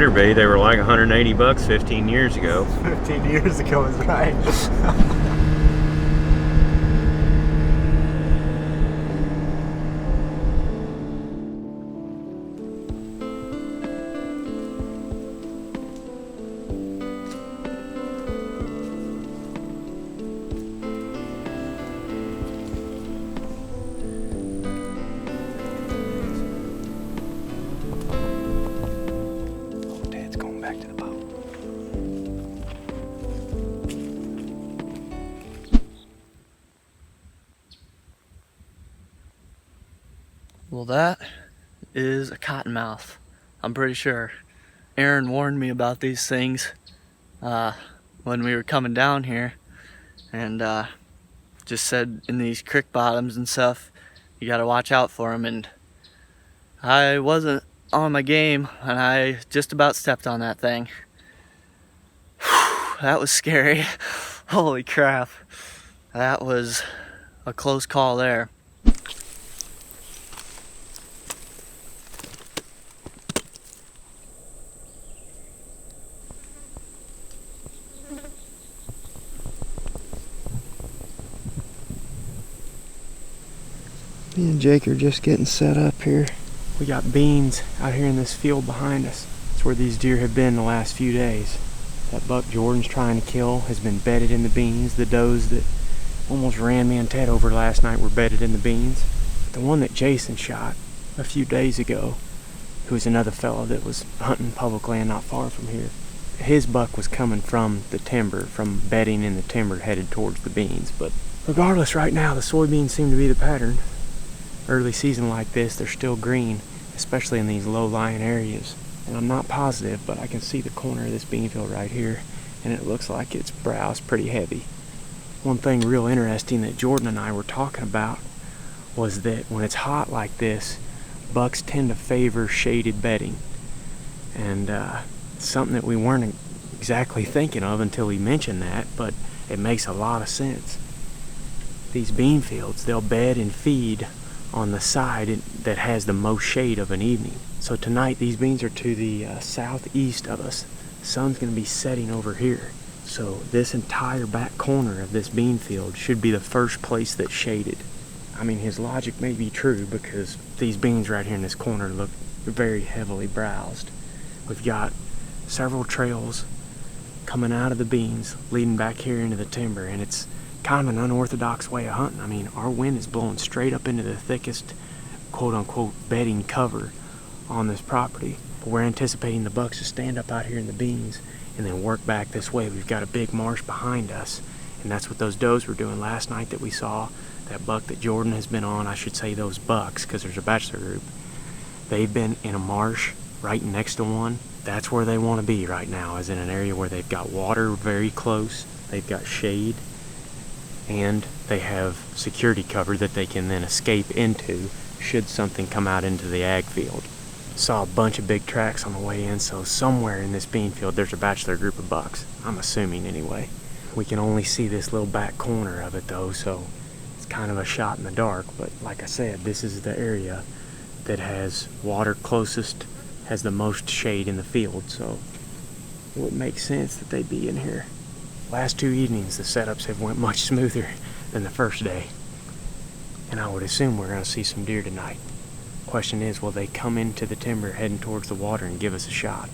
better be. They were like 180 bucks 15 years ago. 15 years ago is right. Well, that is a cottonmouth. I'm pretty sure. Aaron warned me about these things when we were coming down here, and just said in these creek bottoms and stuff, you gotta watch out for them. And I wasn't on my game, and I just about stepped on that thing. Whew, that was scary. Holy crap. That was a close call there. Me and Jake are just getting set up here. We got beans out here in this field behind us. It's where these deer have been the last few days. That buck Jordan's trying to kill has been bedded in the beans. The does that almost ran me and Ted over last night were bedded in the beans. The one that Jason shot a few days ago, who was another fellow that was hunting public land not far from here, his buck was coming from the timber, from bedding in the timber headed towards the beans. But regardless, right now the soybeans seem to be the pattern. Early season like this, they're still green, especially in these low-lying areas. And I'm not positive, but I can see the corner of this bean field right here, and it looks like its brow's pretty heavy. One thing real interesting that Jordan and I were talking about was that when it's hot like this, bucks tend to favor shaded bedding. And it's something that we weren't exactly thinking of until he mentioned that, but it makes a lot of sense. These bean fields, they'll bed and feed on the side that has the most shade of an evening. So tonight these beans are to the southeast of us. The sun's going to be setting over here. So this entire back corner of this bean field should be the first place that's shaded. I mean, his logic may be true because these beans right here in this corner look very heavily browsed. We've got several trails coming out of the beans leading back here into the timber, and it's kind of an unorthodox way of hunting. I mean, our wind is blowing straight up into the thickest quote-unquote bedding cover on this property. But we're anticipating the bucks to stand up out here in the beans and then work back this way. We've got a big marsh behind us, and that's what those does were doing last night that we saw. That buck that Jordan has been on, I should say those bucks, because there's a bachelor group. They've been in a marsh right next to one. That's where they want to be right now, is in an area where they've got water very close, they've got shade, and they have security cover that they can then escape into should something come out into the ag field. Saw a bunch of big tracks on the way in, so somewhere in this bean field there's a bachelor group of bucks. I'm assuming anyway. We can only see this little back corner of it though, so it's kind of a shot in the dark. But like I said, this is the area that has water closest, has the most shade in the field, so it would make sense that they'd be in here. Last 2 evenings, the setups have went much smoother than the first day. And I would assume we're going to see some deer tonight. Question is, will they come into the timber heading towards the water and give us a shot?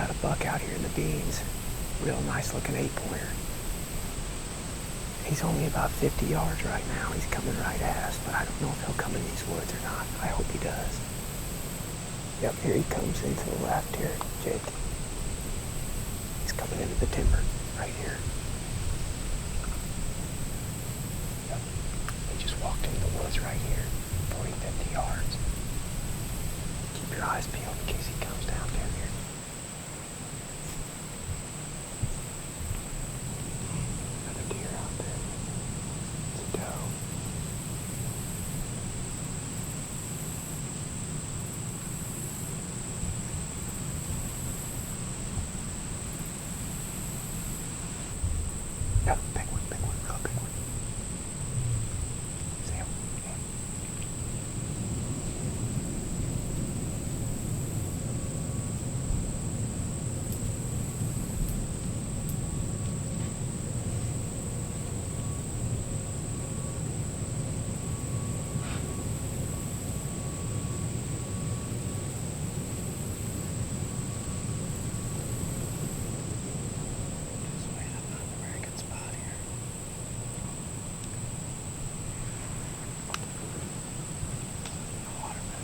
got a buck out here in the beans. Real nice looking 8-pointer. He's only about 50 yards right now. He's coming right at us, but I don't know if he'll come in these woods or not. I hope he does. Yep, here he comes into the left here, Jake. He's coming into the timber right here. Yep. He just walked into the woods right here, 40, 50 yards. Keep your eyes peeled in case he comes down here. Another deer out there. It's a doe. Yep, big one, real big one. See him? Yeah. Just wait, I'm not in a very good spot here. Water back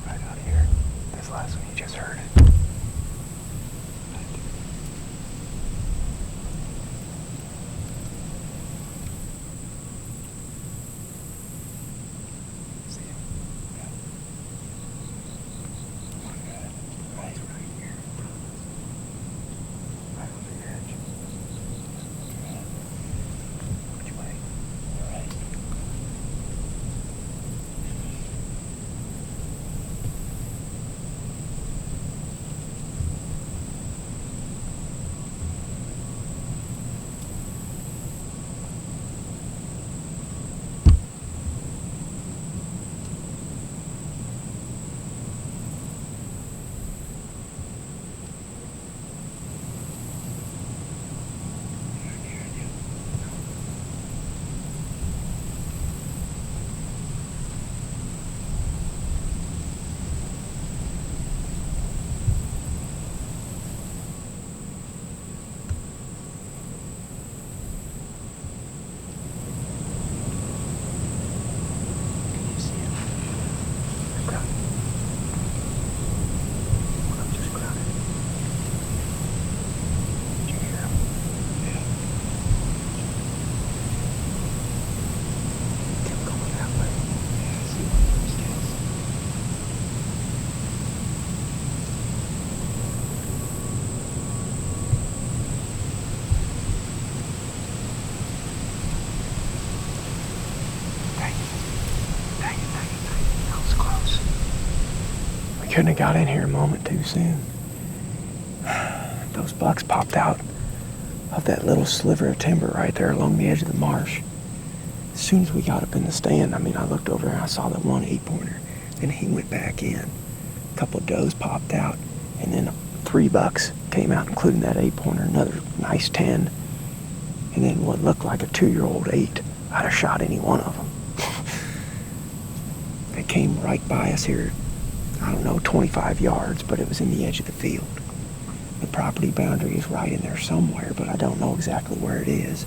right out here. This last one, you just heard it. See him? Yeah. One good. Right here. Right on the edge. Which way? Right. Can you see him? They're grounded. One of them just grounded. Did you hear him? Yeah. Kept going that way. Yeah, I see one of those kids. Dang it. Dang it. That was close. We couldn't have got in here a moment too soon. Those bucks popped out of that little sliver of timber right there along the edge of the marsh. As soon as we got up in the stand, I looked over and I saw that one 8-pointer. Then he went back in. A couple of does popped out. And then 3 bucks came out, including that 8-pointer, another nice 10. And then what looked like a 2-year-old 8. I'd have shot any one of them. They came right by us here, 25 yards, but it was in the edge of the field. The property boundary is right in there somewhere, but I don't know exactly where it is.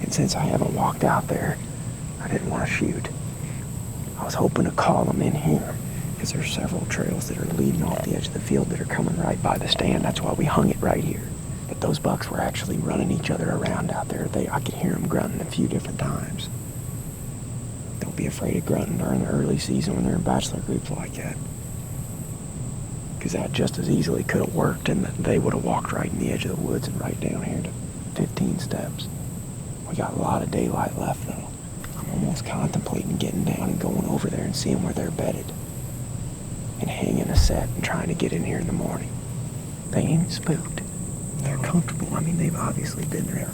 And since I haven't walked out there, I didn't want to shoot. I was hoping to call them in here, because there's several trails that are leading off the edge of the field that are coming right by the stand. That's why we hung it right here. But those bucks were actually running each other around out there. I could hear them grunting a few different times. Don't be afraid of grunting during the early season when they're in bachelor groups like that. Because that just as easily could have worked, and they would have walked right in the edge of the woods and right down here to 15 steps. We got a lot of daylight left, though. I'm almost contemplating getting down and going over there and seeing where they're bedded. And hanging a set and trying to get in here in the morning. They ain't spooked. They're comfortable. I mean, they've obviously been there,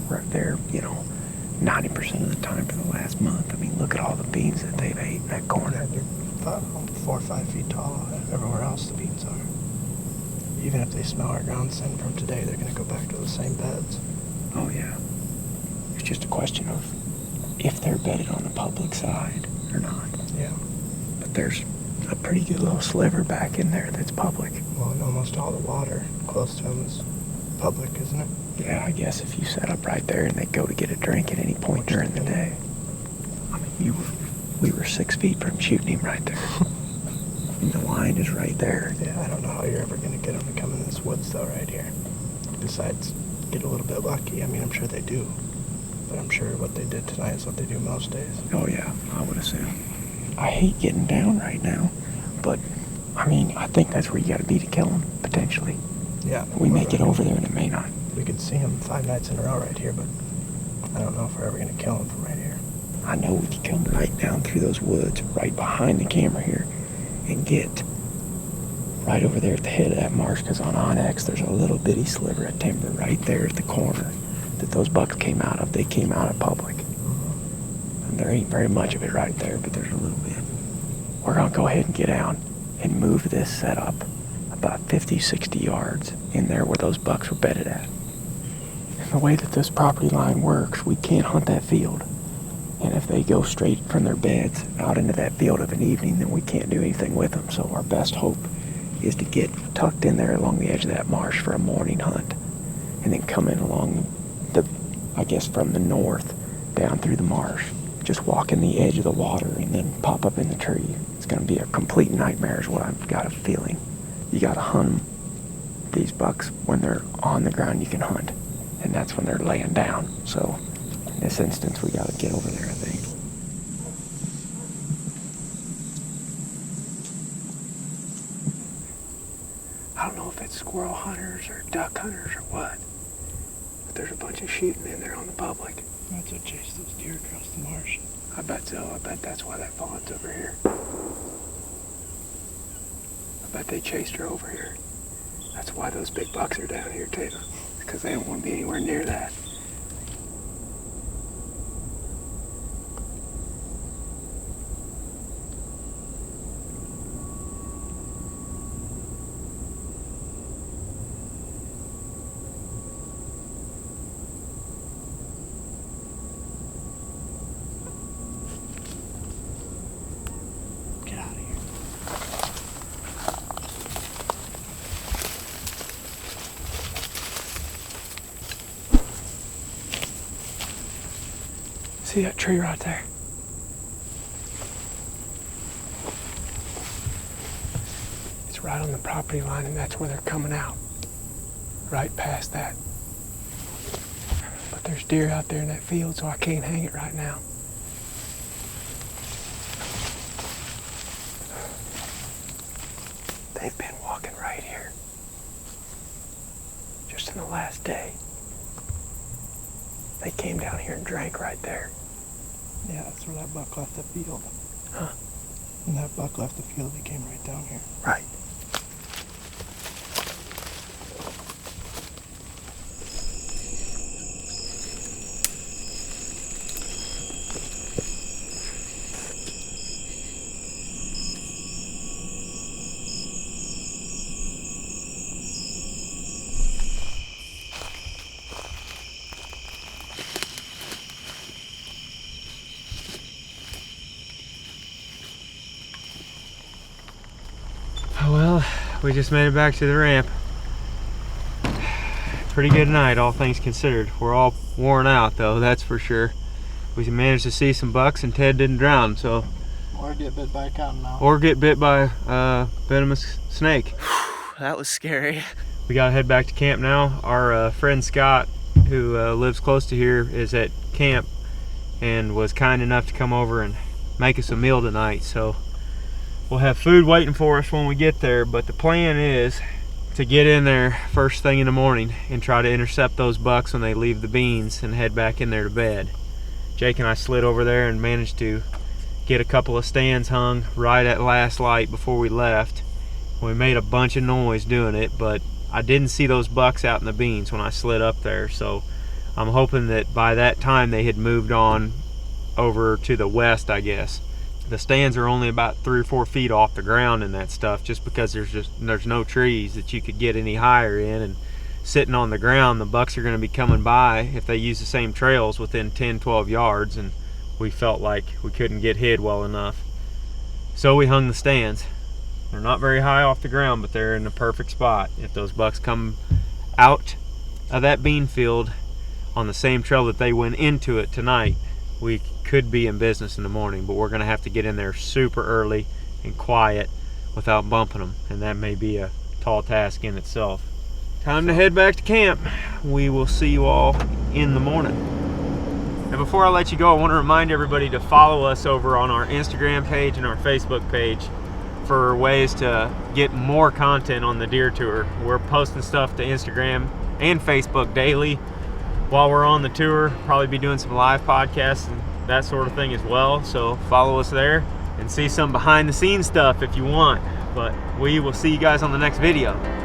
90% of the time for the last month. I mean, look at all the beans that they've ate in that corner. They're 4 or 5 feet tall everywhere else the beans are. Even if they smell our ground scent from today, they're going to go back to the same beds. Oh, yeah. It's just a question of if they're bedded on the public side or not. Yeah. But there's a pretty good little sliver back in there that's public. Well, and almost all the water close to them is public, isn't it? Yeah, I guess if you set up right there and they go to get a drink at any point during the day. I mean, we were 6 feet from shooting him right there. And the line is right there. Yeah, I don't know how you're ever going to get them to come in this woods, though, right here. Besides, get a little bit lucky. I mean, I'm sure they do. But I'm sure what they did tonight is what they do most days. Oh, yeah, I would assume. I hate getting down right now, but, I mean, I think that's where you got to be to kill them, potentially. Yeah. We may get over there and it may not. We could see them 5 nights in a row right here, but I don't know if we're ever going to kill them from right here. I know we could come right down through those woods, right behind the camera here, and get right over there at the head of that marsh, because on Onyx there's a little bitty sliver of timber right there at the corner that those bucks came out of. They came out of public. And there ain't very much of it right there, but there's a little bit. We're going to go ahead and get out and move this setup about 50, 60 yards in there where those bucks were bedded at. And the way that this property line works, we can't hunt that field. And if they go straight from their beds out into that field of an evening, then we can't do anything with them. So our best hope is to get tucked in there along the edge of that marsh for a morning hunt. And then come in along from the north down through the marsh. Just walk in the edge of the water and then pop up in the tree. It's going to be a complete nightmare is what I've got a feeling. You got to hunt these bucks when they're on the ground you can hunt. And that's when they're laying down. So in this instance, we got to get over there, I think. I don't know if it's squirrel hunters or duck hunters or what, but there's a bunch of shooting in there on the public. That's what chased those deer across the marsh. I bet so. I bet that's why that fawn's over here. I bet they chased her over here. That's why those big bucks are down here too, because they don't want to be anywhere near that. Get out of here. See that tree right there? It's right on the property line, and that's where they're coming out. Right past that. But there's deer out there in that field, so I can't hang it right now. They've been walking right here. Just in the last day. They came down here and drank right there. Yeah, that's where that buck left the field. Huh. When that buck left the field, he came right down here. Right. Well, we just made it back to the ramp. Pretty good night, all things considered. We're all worn out though, that's for sure. We managed to see some bucks and Ted didn't drown, so. Or get bit by a cottonmouth. Or get bit by a venomous snake. That was scary. We gotta head back to camp now. Our friend Scott, who lives close to here, is at camp and was kind enough to come over and make us a meal tonight. So we'll have food waiting for us when we get there, but the plan is to get in there first thing in the morning and try to intercept those bucks when they leave the beans and head back in there to bed. Jake and I slid over there and managed to get a couple of stands hung right at last light before we left. We made a bunch of noise doing it, but I didn't see those bucks out in the beans when I slid up there, so I'm hoping that by that time they had moved on over to the west, I guess. The stands are only about 3 or 4 feet off the ground and that stuff, just because there's no trees that you could get any higher in, and sitting on the ground, the bucks are going to be coming by if they use the same trails within 10-12 yards, and we felt like we couldn't get hid well enough. So we hung the stands. They're not very high off the ground, but they're in the perfect spot. If those bucks come out of that bean field on the same trail that they went into it tonight, we could be in business in the morning, but we're going to have to get in there super early and quiet without bumping them, and that may be a tall task in itself. Time to head back to camp. We will see you all in the morning. And before I let you go, I want to remind everybody to follow us over on our Instagram page and our Facebook page for ways to get more content on the deer tour. We're posting stuff to Instagram and Facebook daily while we're on the tour. Probably be doing some live podcasts and that sort of thing as well. So follow us there and see some behind the scenes stuff if you want. But we will see you guys on the next video.